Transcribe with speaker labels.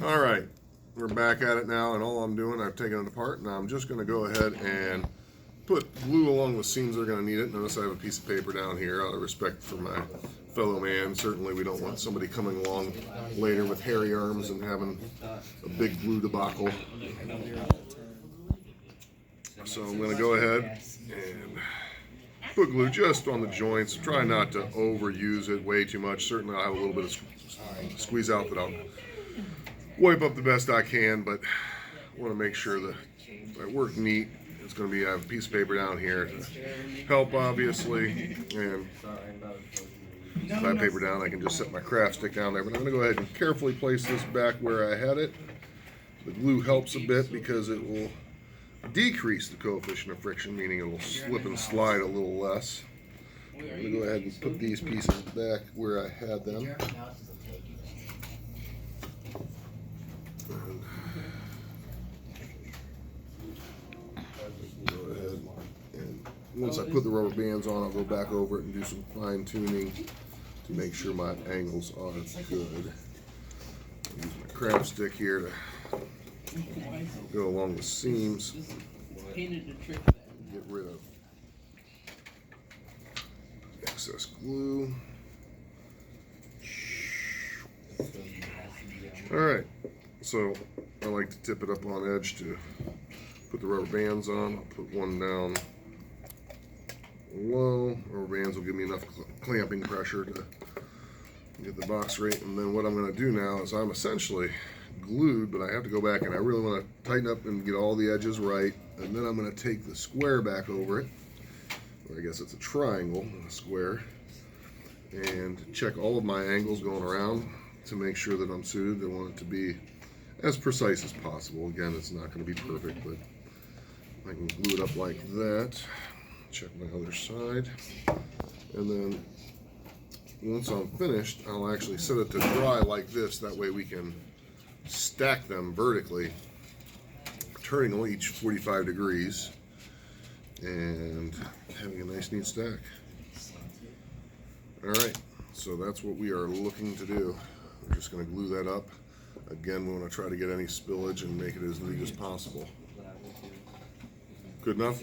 Speaker 1: All right, we're back at it now, and all I'm doing, I've taken it apart, and I'm just going to go ahead and put glue along the seams that are going to need it. Notice I have a piece of paper down here out of respect for my fellow man. Certainly we don't want somebody coming along later with hairy arms and having a big glue debacle. So I'm going to go ahead and put glue just on the joints. Try not to overuse it way too much. Certainly I'll have a little bit of squeeze out that I'll wipe up the best I can, but I want to make sure that I work neat. It's going to be, I have a piece of paper down here to help, obviously, and if I have paper down, I can just set my craft stick down there. But I'm going to go ahead and carefully place this back where I had it. The glue helps a bit because it will decrease the coefficient of friction, meaning it will slip and slide a little less. I'm going to go ahead and put these pieces back where I had them. Go ahead and once I put the rubber bands on, I'll go back over it and do some fine tuning to make sure my angles are good. I'll use my craft stick here to go along the seams, get rid of excess glue. Alright, so I like to tip it up on edge to put the rubber bands on. I'll put one down low. Rubber bands will give me enough clamping pressure to get the box right. And then what I'm going to do now is I'm essentially glued, but I have to go back and I really want to tighten up and get all the edges right. And then I'm going to take the square back over it, or I guess it's a triangle, a square, and check all of my angles going around to make sure that I'm suited. I want it to be as precise as possible. Again, it's not going to be perfect, but I can glue it up like that. Check my other side, and then once I'm finished, I'll actually set it to dry like this. That way we can stack them vertically, turning them each 45 degrees and having a nice neat stack. Alright, so that's what we are looking to do. We're just going to glue that up. Again, we want to try to get any spillage and make it as neat as possible. Good enough?